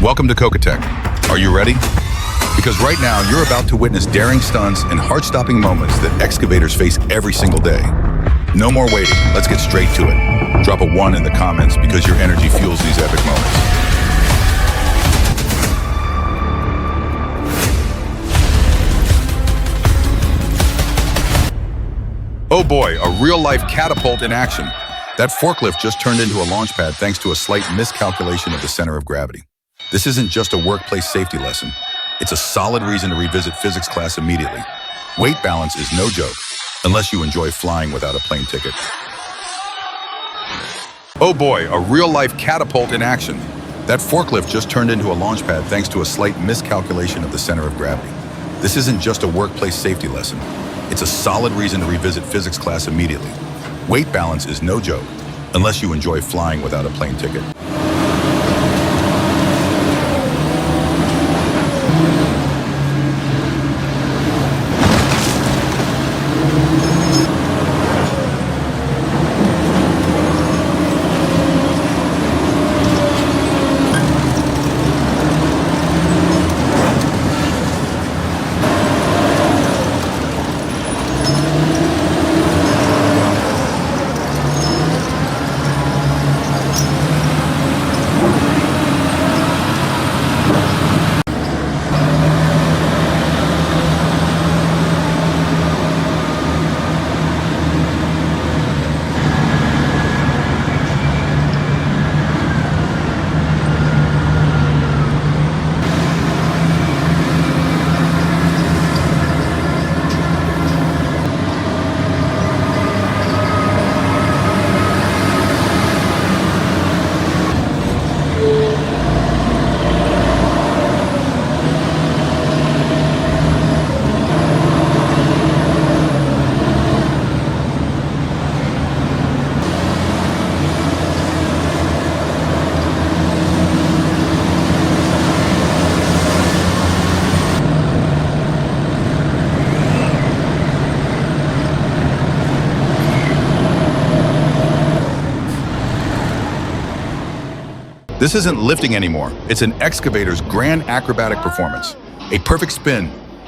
Welcome to Coca. Are you ready? Because right now, you're about to witness daring stunts and heart-stopping moments that excavators face every single day. No more waiting. Let's get straight to it. Drop a 1 in the comments because your energy fuels these epic moments. Oh boy, a real-life catapult in action. That forklift just turned into a launch pad thanks to a slight miscalculation of the center of gravity. This isn't just a workplace safety lesson. It's a solid reason to revisit physics class immediately. Weight balance is no joke, unless you enjoy flying without a plane ticket. Oh boy, a real-life catapult in action. That forklift just turned into a launch pad thanks to a slight miscalculation of the center of gravity. This isn't just a workplace safety lesson. It's a solid reason to revisit physics class immediately. Weight balance is no joke, unless you enjoy flying without a plane ticket. This isn't lifting anymore. It's an excavator's grand acrobatic performance. A perfect spin,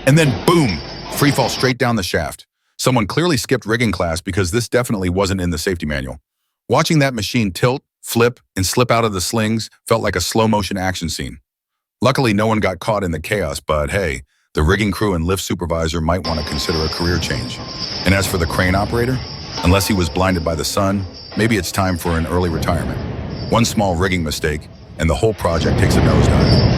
and then boom, free fall straight down the shaft. Someone clearly skipped rigging class because this definitely wasn't in the safety manual. Watching that machine tilt, flip, and slip out of the slings felt like a slow-motion action scene. Luckily, no one got caught in the chaos, but hey, the rigging crew and lift supervisor might want to consider a career change. And as for the crane operator, unless he was blinded by the sun, maybe it's time for an early retirement. One small rigging mistake, and the whole project takes a nosedive.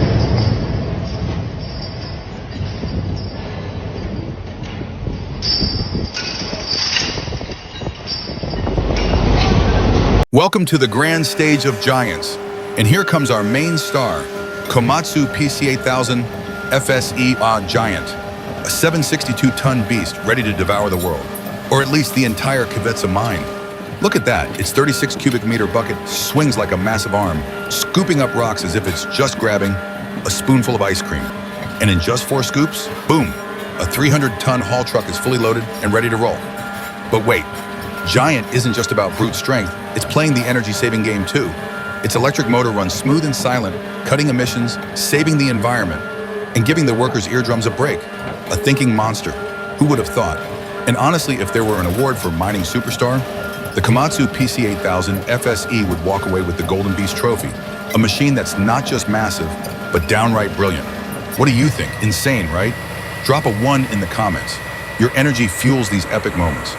Welcome to the grand stage of giants. And here comes our main star, Komatsu PC8000 FSE Giant, a 762-ton beast ready to devour the world, or at least the entire Kvetsa mine. Look at that, its 36 cubic meter bucket swings like a massive arm, scooping up rocks as if it's just grabbing a spoonful of ice cream. And in just 4 scoops, boom, a 300-ton haul truck is fully loaded and ready to roll. But wait, Giant isn't just about brute strength, it's playing the energy-saving game too. Its electric motor runs smooth and silent, cutting emissions, saving the environment, and giving the workers' eardrums a break. A thinking monster. Who would have thought? And honestly, if there were an award for mining superstar, the Komatsu PC8000 FSE would walk away with the Golden Beast Trophy, a machine that's not just massive, but downright brilliant. What do you think? Insane, right? Drop a 1 in the comments. Your energy fuels these epic moments.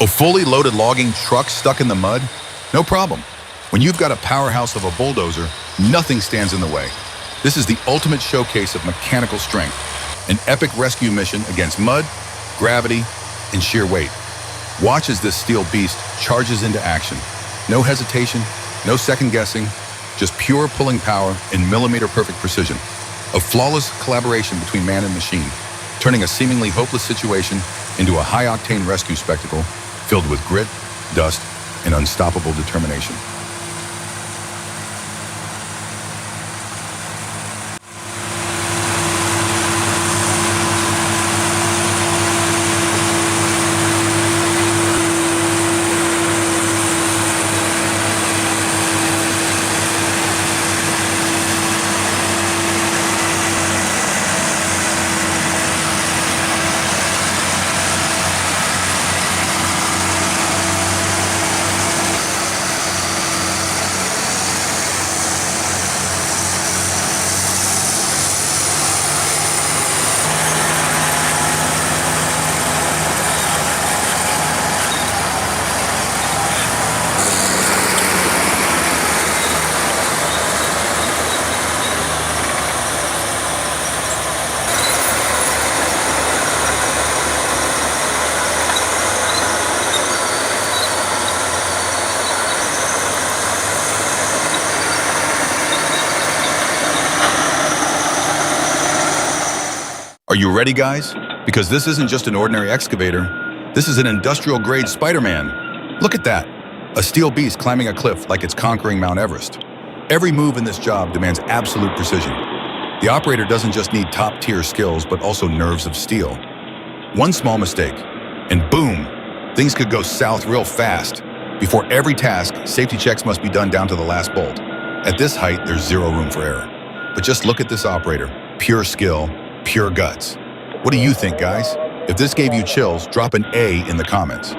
A fully loaded logging truck stuck in the mud? No problem. When you've got a powerhouse of a bulldozer, nothing stands in the way. This is the ultimate showcase of mechanical strength, an epic rescue mission against mud, gravity, and sheer weight. Watch as this steel beast charges into action. No hesitation, no second guessing, just pure pulling power and millimeter-perfect precision. A flawless collaboration between man and machine, turning a seemingly hopeless situation into a high-octane rescue spectacle filled with grit, dust, and unstoppable determination. Are you ready, guys? Because this isn't just an ordinary excavator. This is an industrial-grade Spider-Man. Look at that. A steel beast climbing a cliff like it's conquering Mount Everest. Every move in this job demands absolute precision. The operator doesn't just need top-tier skills, but also nerves of steel. One small mistake, and boom, things could go south real fast. Before every task, safety checks must be done down to the last bolt. At this height, there's zero room for error. But just look at this operator. Pure skill, pure guts. What do you think, guys? If this gave you chills, drop an A in the comments.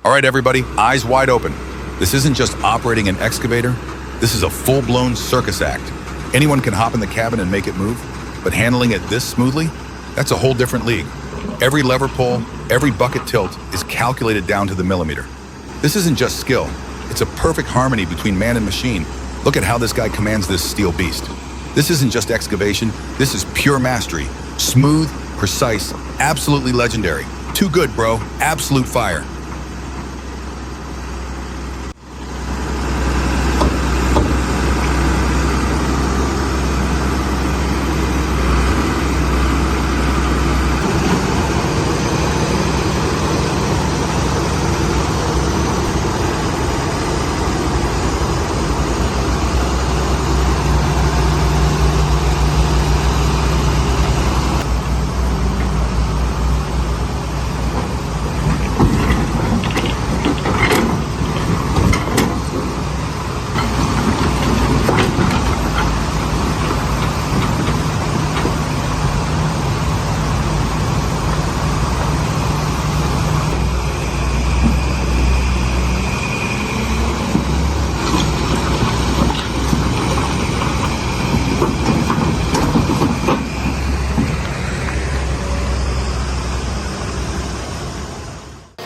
All right, everybody, eyes wide open. This isn't just operating an excavator. This is a full-blown circus act. Anyone can hop in the cabin and make it move, but handling it this smoothly, that's a whole different league. Every lever pull, every bucket tilt is calculated down to the millimeter. This isn't just skill. It's a perfect harmony between man and machine. Look at how this guy commands this steel beast. This isn't just excavation. This is pure mastery. Smooth, precise, absolutely legendary. Too good, bro. Absolute fire.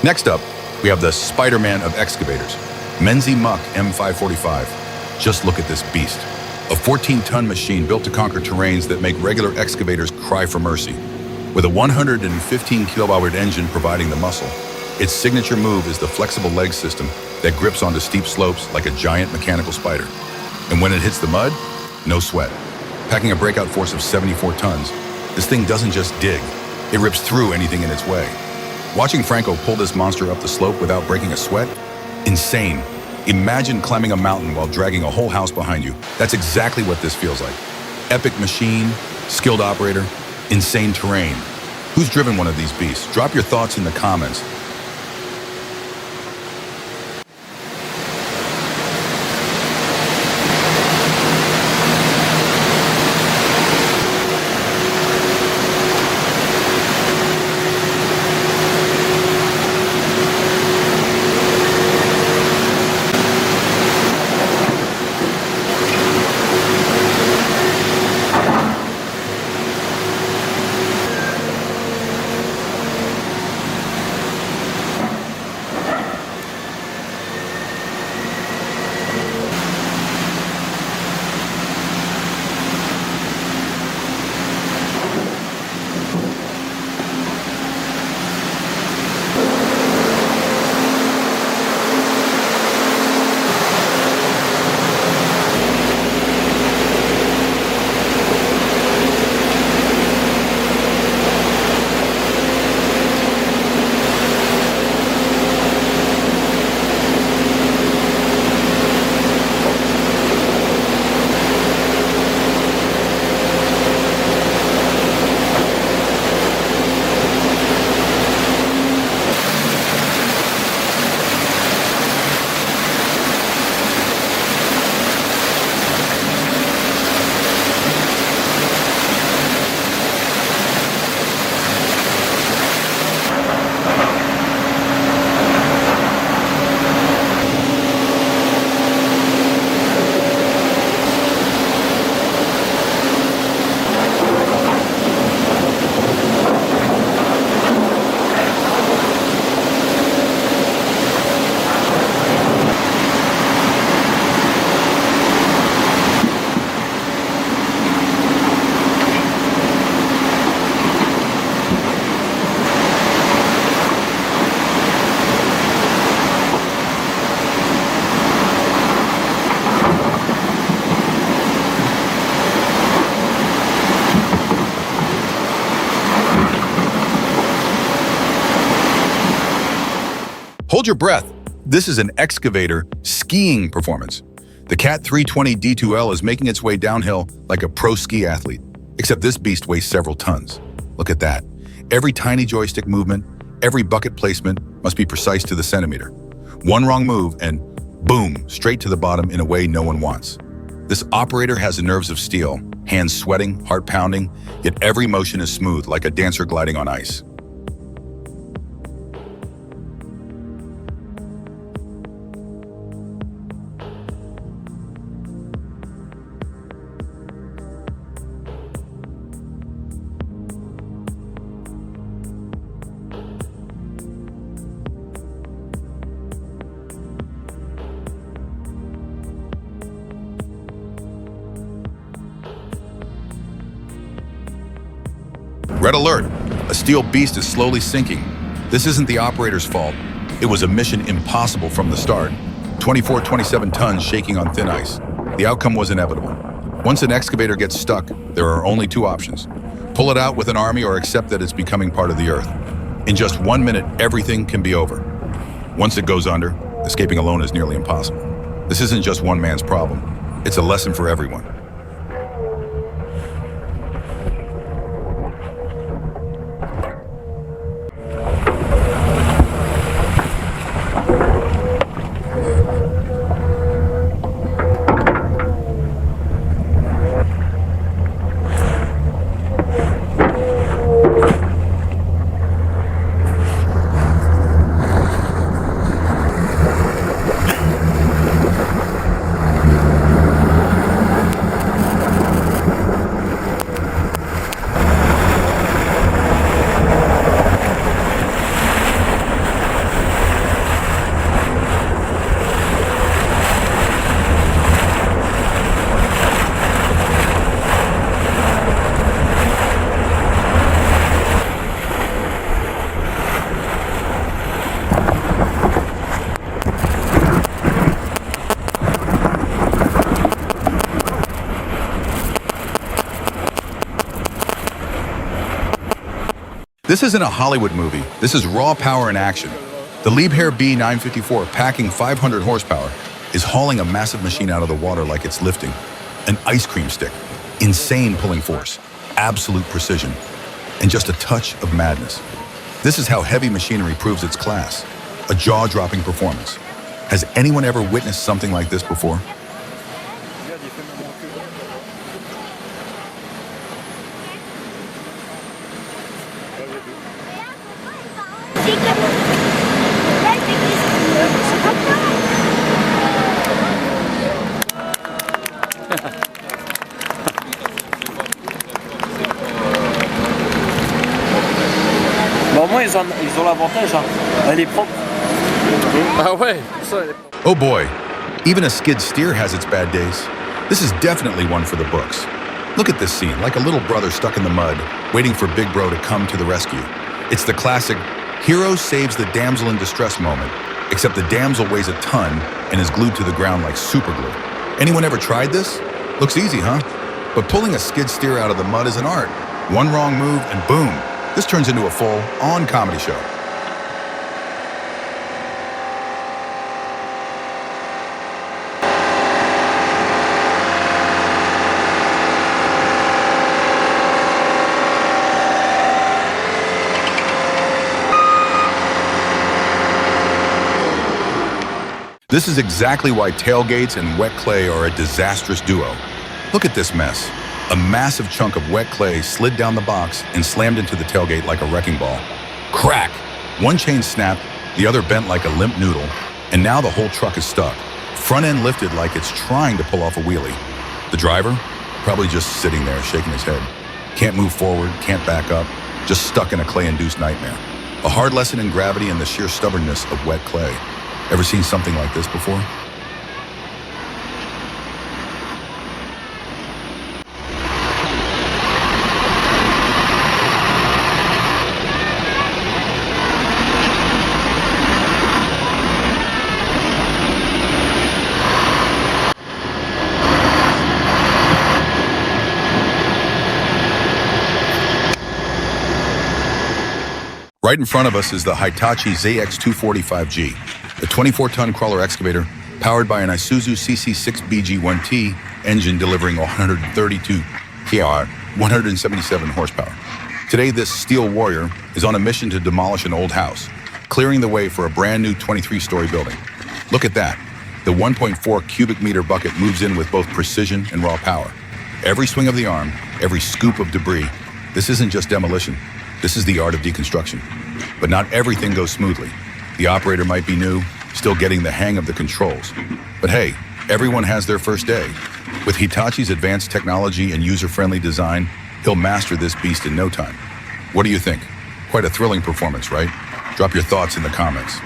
Next up, we have the Spider-Man of excavators, Menzi Muck M545. Just look at this beast. A 14-ton machine built to conquer terrains that make regular excavators cry for mercy. With a 115 kilowatt engine providing the muscle, its signature move is the flexible leg system that grips onto steep slopes like a giant mechanical spider. And when it hits the mud, no sweat. Packing a breakout force of 74 tons, this thing doesn't just dig, it rips through anything in its way. Watching Franco pull this monster up the slope without breaking a sweat? Insane. Imagine climbing a mountain while dragging a whole house behind you. That's exactly what this feels like. Epic machine, skilled operator, insane terrain. Who's driven one of these beasts? Drop your thoughts in the comments. Hold your breath. This is an excavator skiing performance. The Cat 320 D2L is making its way downhill like a pro ski athlete, except this beast weighs several tons. Look at that. Every tiny joystick movement, every bucket placement must be precise to the centimeter. One wrong move and boom, straight to the bottom in a way no one wants. This operator has the nerves of steel, hands sweating, heart pounding, yet every motion is smooth like a dancer gliding on ice. Red alert! A steel beast is slowly sinking. This isn't the operator's fault. It was a mission impossible from the start. 27 tons shaking on thin ice. The outcome was inevitable. Once an excavator gets stuck, there are only two options. Pull it out with an army or accept that it's becoming part of the earth. In just 1 minute, everything can be over. Once it goes under, escaping alone is nearly impossible. This isn't just one man's problem. It's a lesson for everyone. This isn't a Hollywood movie. This is raw power in action. The Liebherr B954, packing 500 horsepower, is hauling a massive machine out of the water like it's lifting an ice cream stick. Insane pulling force, absolute precision, and just a touch of madness. This is how heavy machinery proves its class. A jaw-dropping performance. Has anyone ever witnessed something like this before? Bah, au moins, ils ont l'avantage, hein. Elle est propre. Ah ouais, ça, elle est propre. Oh boy, even a skid steer has its bad days. This is definitely one for the books. Look at this scene, like a little brother stuck in the mud, waiting for Big Bro to come to the rescue. It's the classic hero saves the damsel in distress moment, except the damsel weighs a ton and is glued to the ground like super glue. Anyone ever tried this? Looks easy, huh? But pulling a skid steer out of the mud is an art. One wrong move and boom, this turns into a full-on comedy show. This is exactly why tailgates and wet clay are a disastrous duo. Look at this mess. A massive chunk of wet clay slid down the box and slammed into the tailgate like a wrecking ball. Crack! One chain snapped, the other bent like a limp noodle, and now the whole truck is stuck. Front end lifted like it's trying to pull off a wheelie. The driver? Probably just sitting there shaking his head. Can't move forward, can't back up, just stuck in a clay-induced nightmare. A hard lesson in gravity and the sheer stubbornness of wet clay. Ever seen something like this before? Right in front of us is the Hitachi ZX245G, a 24-ton crawler excavator powered by an Isuzu CC6BG1T engine delivering 132 kR, 177 horsepower. Today, this steel warrior is on a mission to demolish an old house, clearing the way for a brand new 23-story building. Look at that. The 1.4 cubic meter bucket moves in with both precision and raw power. Every swing of the arm, every scoop of debris, this isn't just demolition. This is the art of deconstruction. But not everything goes smoothly. The operator might be new, still getting the hang of the controls. But hey, everyone has their first day. With Hitachi's advanced technology and user-friendly design, he'll master this beast in no time. What do you think? Quite a thrilling performance, right? Drop your thoughts in the comments.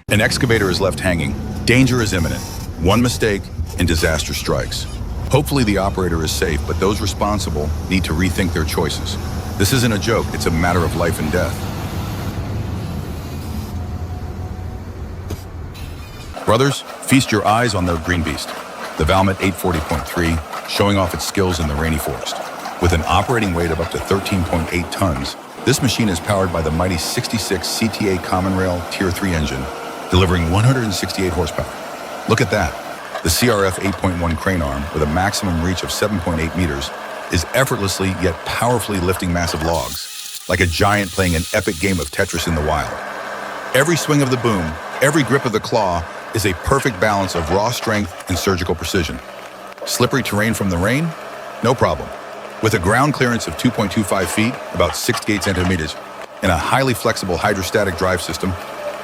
An excavator is left hanging. Danger is imminent. One mistake and disaster strikes. Hopefully the operator is safe, but those responsible need to rethink their choices. This isn't a joke, it's a matter of life and death. Brothers, feast your eyes on the green beast, the Valmet 840.3, showing off its skills in the rainy forest. With an operating weight of up to 13.8 tons, this machine is powered by the mighty 66 CTA Common Rail Tier 3 engine, delivering 168 horsepower. Look at that. The CRF 8.1 crane arm, with a maximum reach of 7.8 meters, is effortlessly yet powerfully lifting massive logs, like a giant playing an epic game of Tetris in the wild. Every swing of the boom, every grip of the claw is a perfect balance of raw strength and surgical precision. Slippery terrain from the rain? No problem. With a ground clearance of 2.25 feet, about 68 centimeters, and a highly flexible hydrostatic drive system,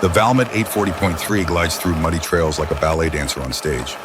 the Valmet 840.3 glides through muddy trails like a ballet dancer on stage.